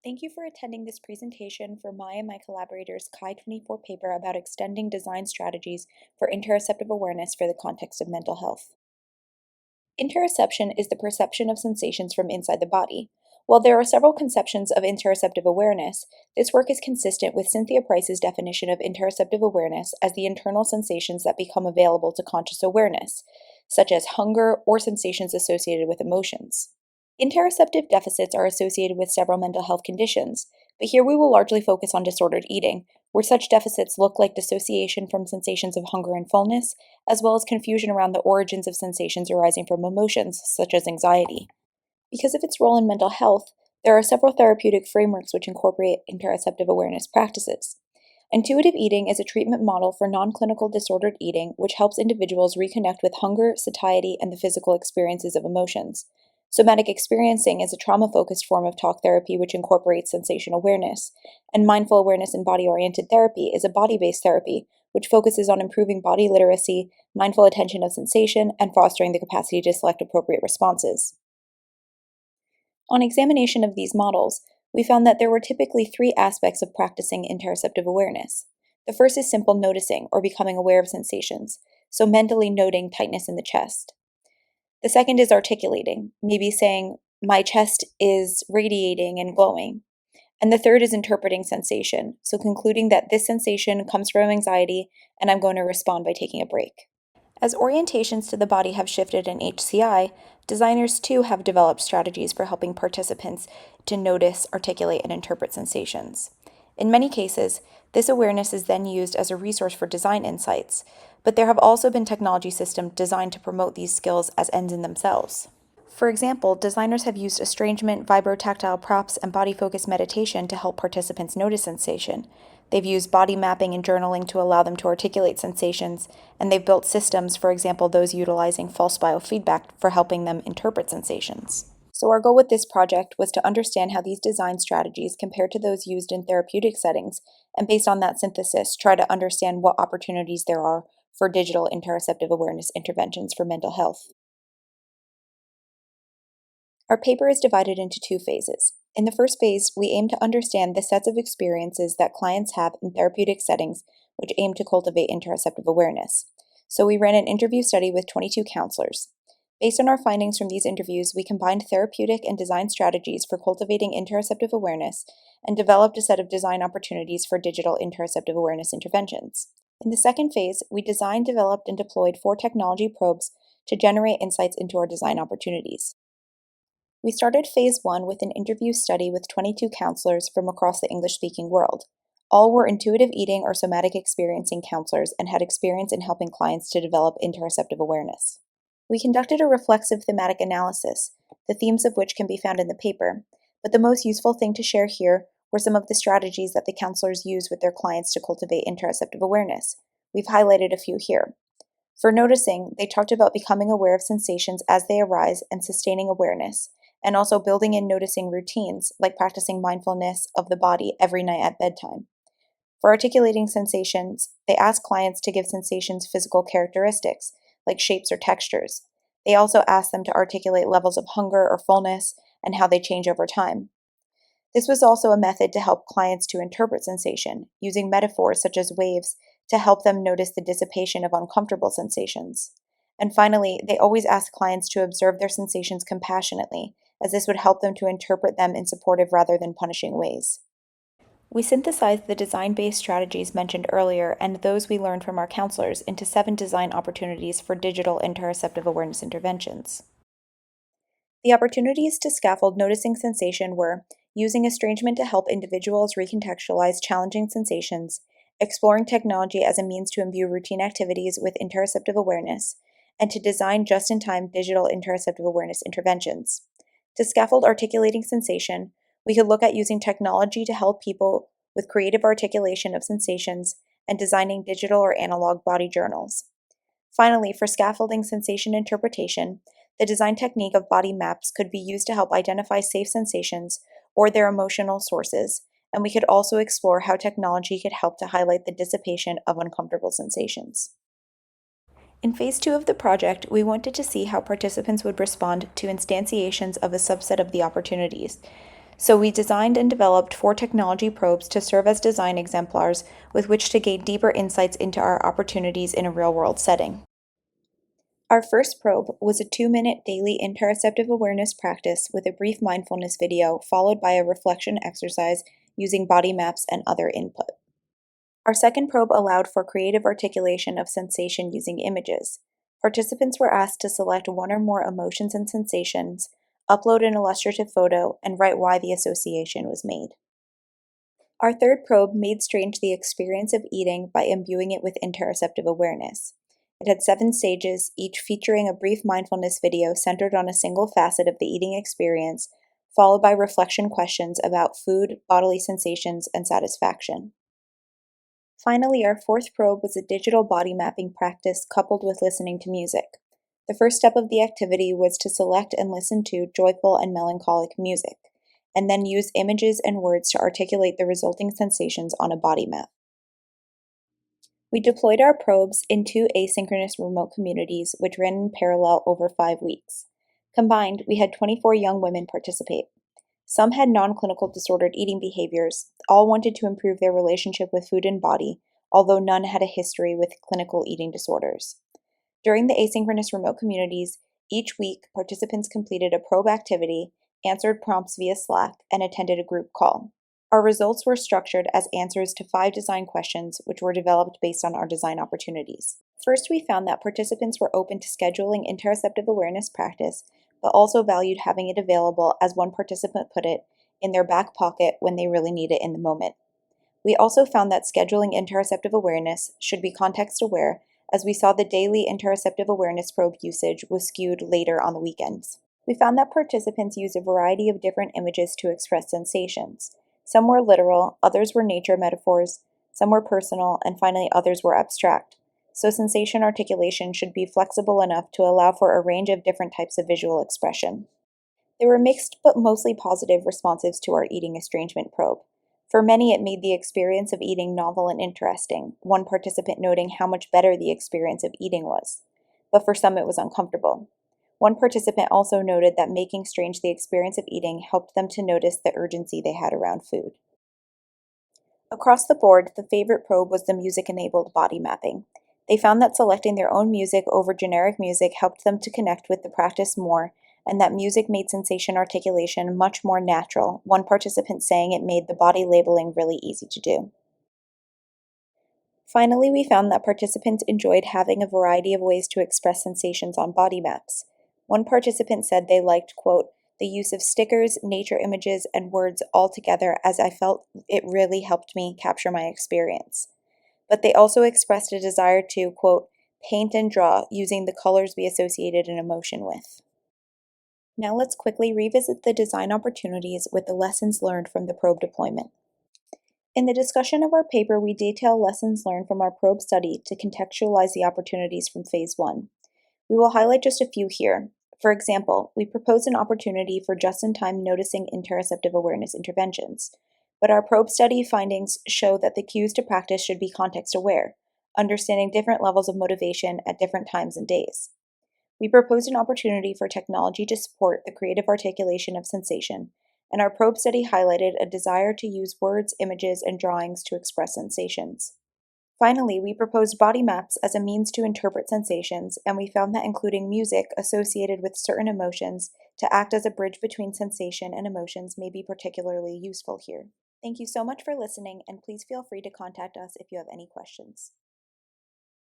Thank you for attending this presentation for my and my collaborators' Chi-24 paper about extending design strategies for interoceptive awareness for the context of mental health. Interoception is the perception of sensations from inside the body. While there are several conceptions of interoceptive awareness, this work is consistent with Cynthia Price's definition of interoceptive awareness as the internal sensations that become available to conscious awareness, such as hunger or sensations associated with emotions. Interoceptive deficits are associated with several mental health conditions, but here we will largely focus on disordered eating, where such deficits look like dissociation from sensations of hunger and fullness, as well as confusion around the origins of sensations arising from emotions, such as anxiety. Because of its role in mental health, there are several therapeutic frameworks which incorporate interoceptive awareness practices. Intuitive eating is a treatment model for nonclinical disordered eating, which helps individuals reconnect with hunger, satiety, and the physical experiences of emotions. Somatic experiencing is a trauma-focused form of talk therapy which incorporates sensation awareness, and mindful awareness and body-oriented therapy is a body-based therapy which focuses on improving body literacy, mindful attention of sensation, and fostering the capacity to select appropriate responses. On examination of these models, we found that there were typically three aspects of practicing interoceptive awareness. The first is simple noticing or becoming aware of sensations, so mentally noting tightness in the chest. The second is articulating, maybe saying, "My chest is radiating and glowing." And the third is interpreting sensation, so concluding that this sensation comes from anxiety and I'm going to respond by taking a break. As orientations to the body have shifted in HCI, designers too have developed strategies for helping participants to notice, articulate, and interpret sensations. In many cases, this awareness is then used as a resource for design insights, but there have also been technology systems designed to promote these skills as ends in themselves. For example, designers have used estrangement, vibrotactile props, and body-focused meditation to help participants notice sensation. They've used body mapping and journaling to allow them to articulate sensations, and they've built systems, for example, those utilizing false biofeedback for helping them interpret sensations. So our goal with this project was to understand how these design strategies compare to those used in therapeutic settings, and based on that synthesis, try to understand what opportunities there are for digital interoceptive awareness interventions for mental health. Our paper is divided into two phases. In the first phase, we aim to understand the sets of experiences that clients have in therapeutic settings which aim to cultivate interoceptive awareness. So we ran an interview study with 22 counselors. Based on our findings from these interviews, we combined therapeutic and design strategies for cultivating interoceptive awareness and developed a set of design opportunities for digital interoceptive awareness interventions. In the second phase, we designed, developed, and deployed 4 technology probes to generate insights into our design opportunities. We started phase 1 with an interview study with 22 counselors from across the English-speaking world. All were intuitive eating or somatic experiencing counselors and had experience in helping clients to develop interoceptive awareness. We conducted a reflexive thematic analysis, the themes of which can be found in the paper, but the most useful thing to share here were some of the strategies that the counselors use with their clients to cultivate interoceptive awareness. We've highlighted a few here. For noticing, they talked about becoming aware of sensations as they arise and sustaining awareness, and also building in noticing routines, like practicing mindfulness of the body every night at bedtime. For articulating sensations, they ask clients to give sensations physical characteristics, like shapes or textures. They also ask them to articulate levels of hunger or fullness and how they change over time. This was also a method to help clients to interpret sensation, using metaphors such as waves to help them notice the dissipation of uncomfortable sensations. And finally, they always ask clients to observe their sensations compassionately, as this would help them to interpret them in supportive rather than punishing ways. We synthesized the design-based strategies mentioned earlier and those we learned from our counselors into 7 design opportunities for digital interoceptive awareness interventions. The opportunities to scaffold noticing sensation were using estrangement to help individuals recontextualize challenging sensations, exploring technology as a means to imbue routine activities with interoceptive awareness, and to design just-in-time digital interoceptive awareness interventions. To scaffold articulating sensation, we could look at using technology to help people with creative articulation of sensations and designing digital or analog body journals. Finally, for scaffolding sensation interpretation, the design technique of body maps could be used to help identify safe sensations or their emotional sources, and we could also explore how technology could help to highlight the dissipation of uncomfortable sensations. In phase 2 of the project, we wanted to see how participants would respond to instantiations of a subset of the opportunities. So we designed and developed 4 technology probes to serve as design exemplars with which to gain deeper insights into our opportunities in a real-world setting. Our first probe was a 2-minute daily interoceptive awareness practice with a brief mindfulness video followed by a reflection exercise using body maps and other input. Our second probe allowed for creative articulation of sensation using images. Participants were asked to select one or more emotions and sensations, upload an illustrative photo, and write why the association was made. Our third probe made strange the experience of eating by imbuing it with interoceptive awareness. It had 7 stages, each featuring a brief mindfulness video centered on a single facet of the eating experience, followed by reflection questions about food, bodily sensations, and satisfaction. Finally, our fourth probe was a digital body mapping practice coupled with listening to music. The first step of the activity was to select and listen to joyful and melancholic music, and then use images and words to articulate the resulting sensations on a body map. We deployed our probes in 2 asynchronous remote communities, which ran in parallel over 5 weeks. Combined, we had 24 young women participate. Some had non-clinical disordered eating behaviors. All wanted to improve their relationship with food and body, although none had a history with clinical eating disorders. During the asynchronous remote communities, each week participants completed a probe activity, answered prompts via Slack, and attended a group call. Our results were structured as answers to 5 design questions, which were developed based on our design opportunities. First, we found that participants were open to scheduling interoceptive awareness practice, but also valued having it available, as one participant put it, in their back pocket when they really need it in the moment. We also found that scheduling interoceptive awareness should be context-aware, as we saw the daily interoceptive awareness probe usage was skewed later on the weekends. We found that participants used a variety of different images to express sensations. Some were literal, others were nature metaphors, some were personal, and finally others were abstract. So sensation articulation should be flexible enough to allow for a range of different types of visual expression. There were mixed but mostly positive responses to our eating estrangement probe. For many, it made the experience of eating novel and interesting, one participant noting how much better the experience of eating was. But for some, it was uncomfortable. One participant also noted that making strange the experience of eating helped them to notice the urgency they had around food. Across the board, the favorite probe was the music-enabled body mapping. They found that selecting their own music over generic music helped them to connect with the practice more, and that music made sensation articulation much more natural, one participant saying it made the body labeling really easy to do. Finally, we found that participants enjoyed having a variety of ways to express sensations on body maps. One participant said they liked, quote, the use of stickers, nature images, and words all together, as I felt it really helped me capture my experience. But they also expressed a desire to, quote, paint and draw using the colors we associated an emotion with. Now let's quickly revisit the design opportunities with the lessons learned from the probe deployment. In the discussion of our paper, we detail lessons learned from our probe study to contextualize the opportunities from Phase 1. We will highlight just a few here. For example, we propose an opportunity for just-in-time noticing interoceptive awareness interventions, but our probe study findings show that the cues to practice should be context-aware, understanding different levels of motivation at different times and days. We proposed an opportunity for technology to support the creative articulation of sensation, and our probe study highlighted a desire to use words, images, and drawings to express sensations. Finally, we proposed body maps as a means to interpret sensations, and we found that including music associated with certain emotions to act as a bridge between sensation and emotions may be particularly useful here. Thank you so much for listening, and please feel free to contact us if you have any questions.